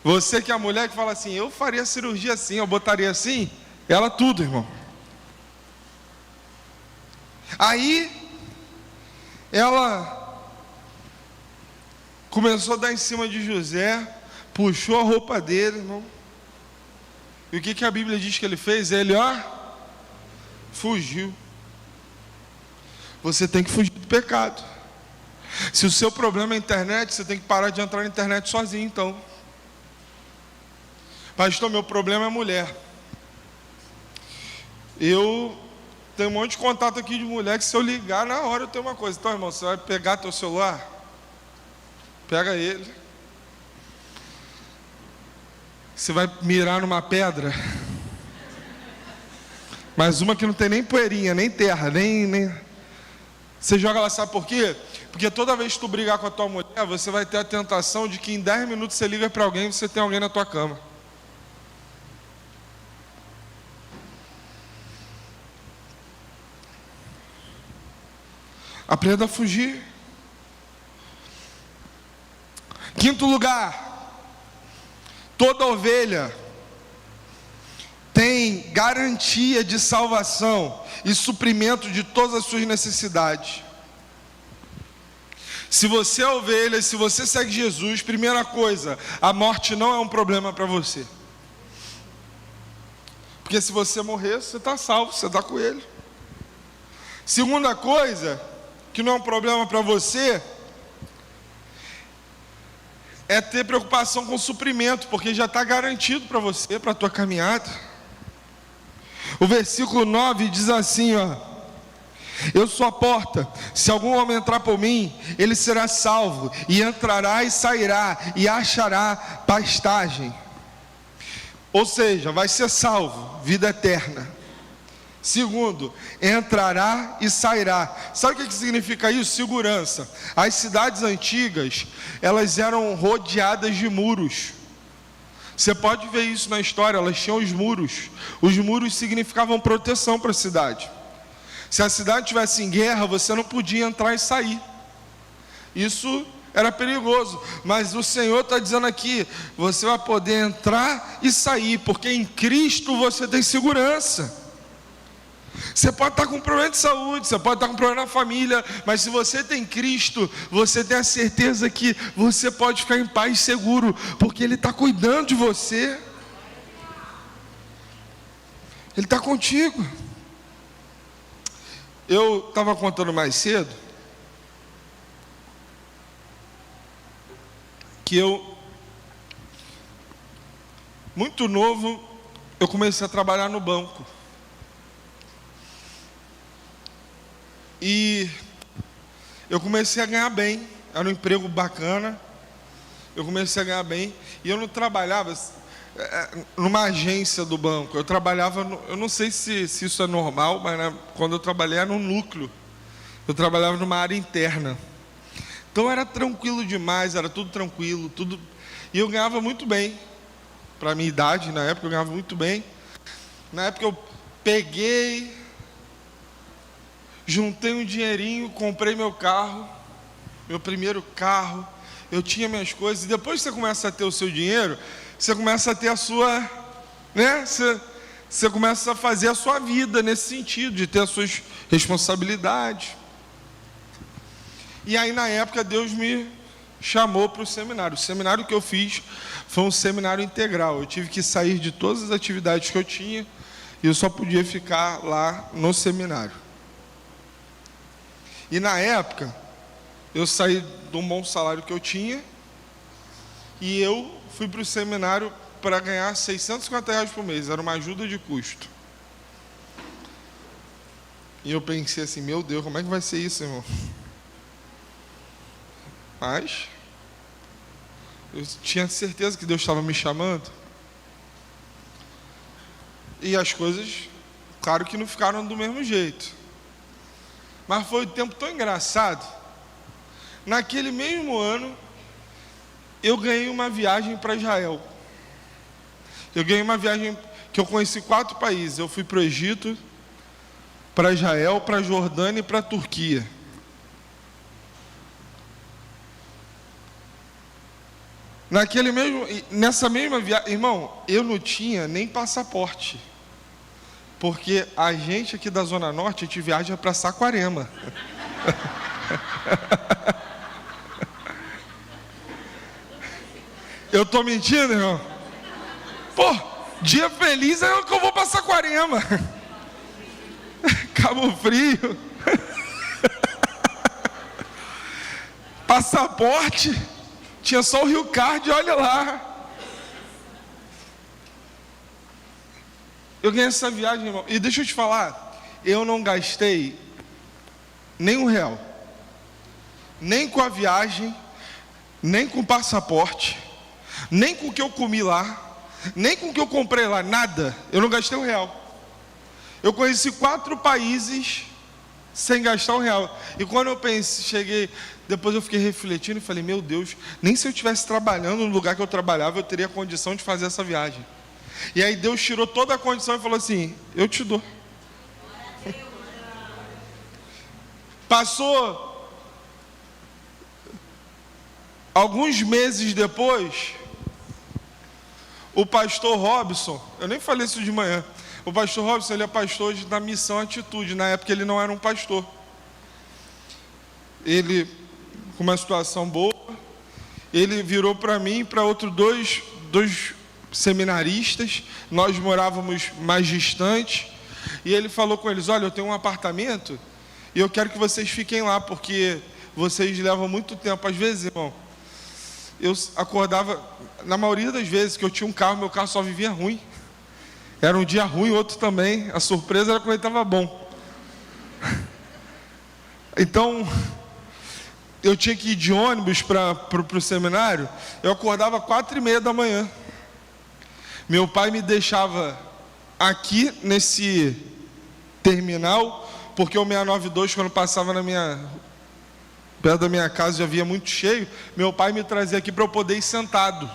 Você que é a mulher que fala assim: eu faria cirurgia assim, eu botaria assim. Ela tudo, irmão. Aí ela começou a dar em cima de José, puxou a roupa dele, irmão. E o que a Bíblia diz que ele fez? Ele, fugiu. Você tem que fugir do pecado. Se o seu problema é a internet, você tem que parar de entrar na internet sozinho, então. Pastor, meu problema é mulher. Eu tenho um monte de contato aqui de mulher que, se eu ligar na hora, eu tenho uma coisa. Então, irmão, você vai pegar teu celular? Pega ele. Você vai mirar numa pedra, mas uma que não tem nem poeirinha, nem terra, nem... Você joga lá, sabe por quê? Porque toda vez que tu brigar com a tua mulher, você vai ter a tentação de que em 10 minutos você liga para alguém e você tem alguém na tua cama. Aprenda a fugir. Quinto lugar: toda ovelha tem garantia de salvação e suprimento de todas as suas necessidades. Se você é ovelha, se você segue Jesus, primeira coisa, a morte não é um problema para você. Porque se você morrer, você está salvo, você está com Ele. Segunda coisa, que não é um problema para você, é ter preocupação com o suprimento, porque já está garantido para você, para a tua caminhada. O versículo 9 diz assim, eu sou a porta, se algum homem entrar por mim, ele será salvo, e entrará e sairá, e achará pastagem. Ou seja, vai ser salvo, vida eterna. Segundo, entrará e sairá. Sabe o que significa isso? Segurança. As cidades antigas, elas eram rodeadas de muros. Você pode ver isso na história, elas tinham os muros. Os muros significavam proteção para a cidade. Se a cidade estivesse em guerra, você não podia entrar e sair. Isso era perigoso. Mas o Senhor está dizendo aqui, você vai poder entrar e sair, porque em Cristo você tem segurança. Você pode estar com problema de saúde, você pode estar com problema na família, mas se você tem Cristo, você tem a certeza que você pode ficar em paz e seguro, porque Ele está cuidando de você. Ele está contigo. Eu estava contando mais cedo que muito novo, eu comecei a trabalhar no banco. E eu comecei a ganhar bem, era um emprego bacana, eu comecei a ganhar bem, e eu não trabalhava numa agência do banco, eu trabalhava, eu não sei se isso é normal, mas quando eu trabalhei era num núcleo, eu trabalhava numa área interna, então era tranquilo demais, era tudo tranquilo, e eu ganhava muito bem, para a minha idade, na época eu ganhava muito bem. Na época eu peguei, juntei um dinheirinho, comprei meu carro, meu primeiro carro, eu tinha minhas coisas, e depois que você começa a ter o seu dinheiro, você começa a ter a sua, né? Você começa a fazer a sua vida nesse sentido, de ter as suas responsabilidades. E aí na época Deus me chamou para o seminário. O seminário que eu fiz foi um seminário integral. Eu tive que sair de todas as atividades que eu tinha, e eu só podia ficar lá no seminário. E na época, eu saí de um bom salário que eu tinha, e eu fui para o seminário para ganhar R$650 por mês, era uma ajuda de custo. E eu pensei assim, meu Deus, como é que vai ser isso, irmão? Mas, eu tinha certeza que Deus estava me chamando. E as coisas, claro que não ficaram do mesmo jeito. Mas foi um tempo tão engraçado. Naquele mesmo ano, eu ganhei uma viagem para Israel. Eu ganhei uma viagem que eu conheci 4 países. Eu fui para o Egito, para Israel, para a Jordânia e para a Turquia. Nessa mesma viagem, irmão, eu não tinha nem passaporte. Porque a gente aqui da Zona Norte, a gente viaja para Saquarema. Eu tô mentindo, irmão? Pô, dia feliz é que eu vou para Saquarema. Cabo Frio. Passaporte, tinha só o Rio Card, olha lá. Eu ganhei essa viagem, irmão, e deixa eu te falar, eu não gastei nem R$1, nem com a viagem, nem com o passaporte, nem com o que eu comi lá, nem com o que eu comprei lá, nada, eu não gastei R$1. Eu conheci 4 países sem gastar R$1, e quando eu cheguei, depois eu fiquei refletindo e falei, meu Deus, nem se eu estivesse trabalhando no lugar que eu trabalhava, eu teria condição de fazer essa viagem. E aí Deus tirou toda a condição e falou assim, eu te dou. Passou alguns meses depois, O pastor Robson, eu nem falei isso de manhã. O pastor Robson, ele é pastor da Missão Atitude. Na época ele não era um pastor. Ele, com uma situação boa, ele virou para mim e para outros dois seminaristas. Nós morávamos mais distantes. E ele falou com eles: olha, eu tenho um apartamento e eu quero que vocês fiquem lá, porque vocês levam muito tempo. Às vezes, irmão, eu acordava, na maioria das vezes que eu tinha um carro, meu carro só vivia ruim. Era um dia ruim, outro também. A surpresa era quando ele estava bom. Então, eu tinha que ir de ônibus para o seminário. Eu acordava 4h30 da manhã. Meu pai me deixava aqui nesse terminal, porque o 692, quando passava perto da minha casa, já via muito cheio. Meu pai me trazia aqui para eu poder ir sentado.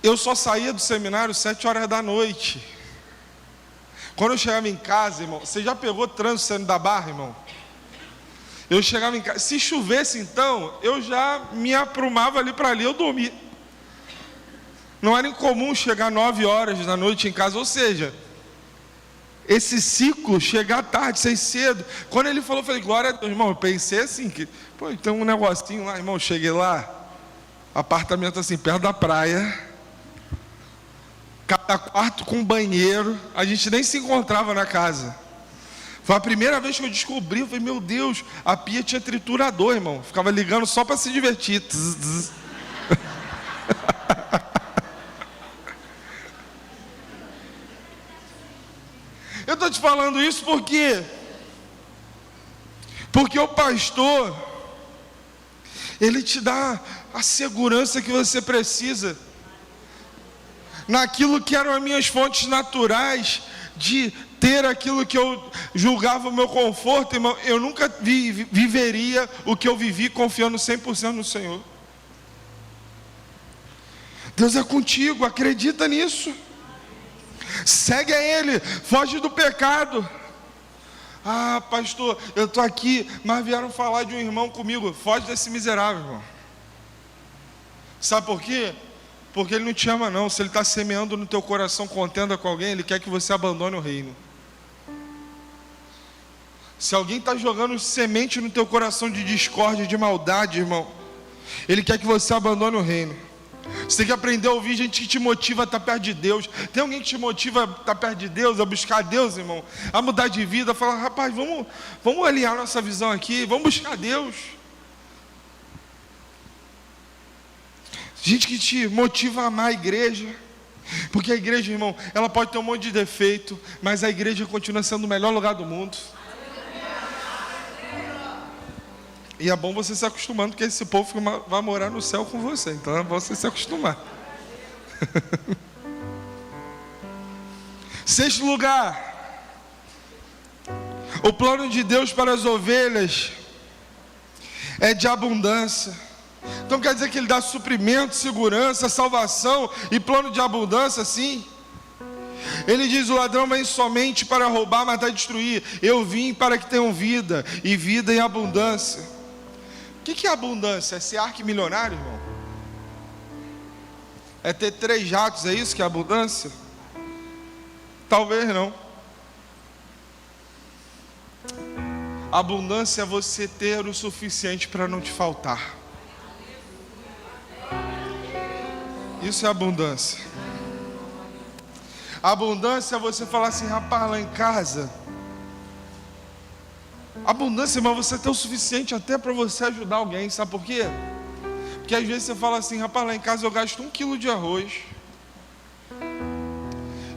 Eu só saía do seminário 7h da noite. Quando eu chegava em casa, irmão, você já pegou trânsito saindo da Barra, irmão? Eu chegava em casa, se chovesse então, eu já me aprumava ali para ali, eu dormia. Não era incomum chegar 9h da noite em casa, ou seja, esse ciclo, chegar tarde, sair cedo. Quando ele falou, eu falei: glória a Deus, irmão. Eu pensei assim, que, pô, tem um negocinho lá, irmão. Cheguei lá, apartamento assim, perto da praia, cada quarto com banheiro. A gente nem se encontrava na casa. Foi a primeira vez que eu descobri. Eu falei: meu Deus, a pia tinha triturador, irmão. Ficava ligando só para se divertir. Eu estou te falando isso porque o pastor, ele te dá a segurança que você precisa. Naquilo que eram as minhas fontes naturais, de ter aquilo que eu julgava o meu conforto, irmão, eu nunca viveria o que eu vivi confiando 100% no Senhor. Deus é contigo, acredita nisso. Segue a Ele, foge do pecado. Ah, pastor, eu estou aqui, mas vieram falar de um irmão comigo. Foge desse miserável, irmão. Sabe por quê? Porque ele não te ama não. Se ele está semeando no teu coração contenda com alguém, ele quer que você abandone o reino. Se alguém está jogando semente no teu coração de discórdia, de maldade, irmão, ele quer que você abandone o reino. Você tem que aprender a ouvir gente que te motiva a estar perto de Deus. Tem alguém que te motiva a estar perto de Deus, a buscar Deus, irmão, a mudar de vida, a falar: rapaz, vamos alinhar nossa visão aqui, vamos buscar Deus. Gente que te motiva a amar a igreja. Porque a igreja, irmão, ela pode ter um monte de defeito, mas a igreja continua sendo o melhor lugar do mundo. E é bom você se acostumando, porque esse povo vai morar no céu com você. Então é bom você se acostumar. Sexto lugar, o plano de Deus para as ovelhas é de abundância. Então quer dizer que Ele dá suprimento, segurança, salvação e plano de abundância, sim. Ele diz: o ladrão vem somente para roubar, matar e destruir. Eu vim para que tenham vida, e vida em abundância. O que é abundância? É ser arquimilionário, irmão? É ter 3 jatos, é isso que é abundância? Talvez não. Abundância é você ter o suficiente para não te faltar. Isso é abundância. Abundância é você falar assim: rapaz, lá em casa, abundância, irmão, você ter o suficiente até para você ajudar alguém. Sabe por quê? Porque às vezes você fala assim: rapaz, lá em casa eu gasto 1 quilo de arroz.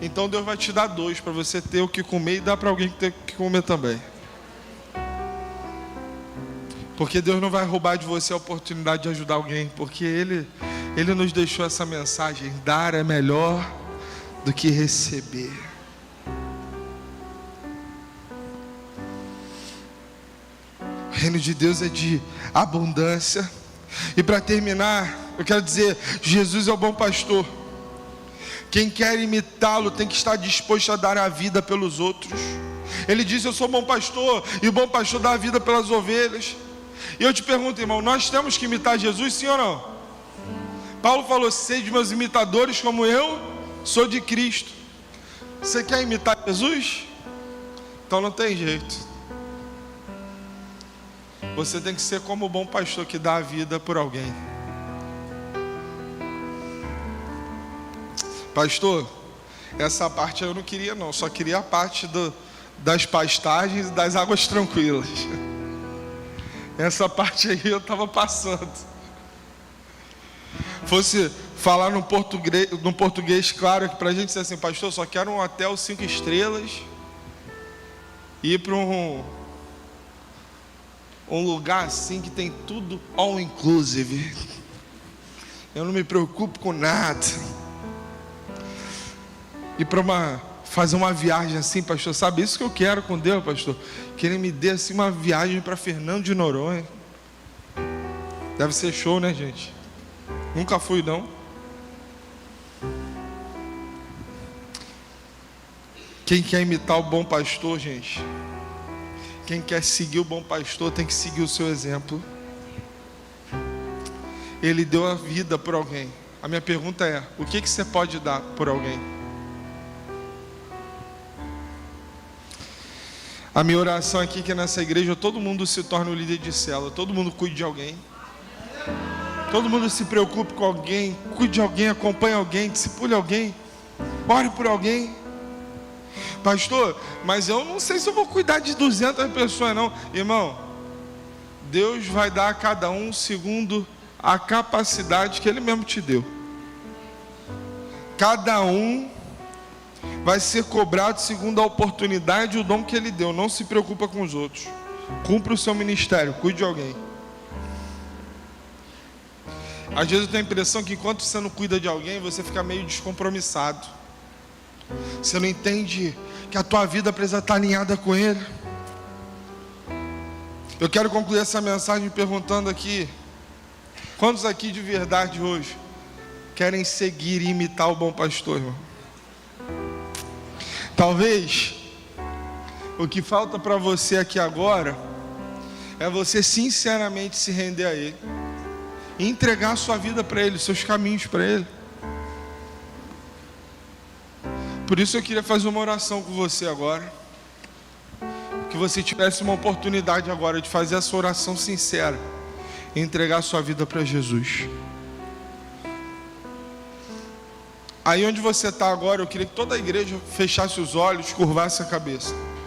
Então Deus vai te dar 2 para você ter o que comer e dar para alguém que tem o que comer também. Porque Deus não vai roubar de você a oportunidade de ajudar alguém, porque Ele nos deixou essa mensagem: dar é melhor do que receber. O reino de Deus é de abundância. E para terminar, eu quero dizer: Jesus é o bom pastor. Quem quer imitá-lo tem que estar disposto a dar a vida pelos outros. Ele diz: eu sou bom pastor, e o bom pastor dá a vida pelas ovelhas. E eu te pergunto, irmão, nós temos que imitar Jesus, sim ou não? Paulo falou: sede meus imitadores como eu sou de Cristo. Você quer imitar Jesus? Então não tem jeito. Você tem que ser como o bom pastor que dá a vida por alguém. Pastor, essa parte eu não queria não, só queria a parte das pastagens e das águas tranquilas. Essa parte aí eu estava passando. Fosse falar no português claro, que para a gente dizer assim: pastor, só quero um hotel 5 estrelas, ir para um lugar assim que tem tudo all inclusive, eu não me preocupo com nada, e para fazer uma viagem assim, pastor, sabe isso que eu quero com Deus, pastor, que Ele me dê assim uma viagem para Fernando de Noronha. Deve ser show, né, gente? Nunca fui não. Quem quer imitar o bom pastor, gente, quem quer seguir o bom pastor tem que seguir o seu exemplo. Ele deu a vida por alguém. A minha pergunta é: o que você pode dar por alguém? A minha oração aqui é que nessa igreja todo mundo se torne um líder de célula, todo mundo cuide de alguém, todo mundo se preocupe com alguém, cuide de alguém, acompanhe alguém, discipule alguém, ore por alguém. Pastor, mas eu não sei se eu vou cuidar de 200 pessoas não. Irmão, Deus vai dar a cada um segundo a capacidade que Ele mesmo te deu. Cada um vai ser cobrado segundo a oportunidade e o dom que Ele deu. Não se preocupa com os outros. Cumpra o seu ministério, cuide de alguém. Às vezes eu tenho a impressão que enquanto você não cuida de alguém, você fica meio descompromissado. Você não entende que a tua vida precisa estar alinhada com Ele. Eu quero concluir essa mensagem perguntando aqui: quantos aqui de verdade hoje querem seguir e imitar o bom pastor, irmão? Talvez o que falta para você aqui agora é você sinceramente se render a Ele e entregar a sua vida para Ele, os seus caminhos para Ele. Por isso eu queria fazer uma oração com você agora, que você tivesse uma oportunidade agora de fazer essa oração sincera e entregar a sua vida para Jesus. Aí onde você está agora, eu queria que toda a igreja fechasse os olhos, curvasse a cabeça.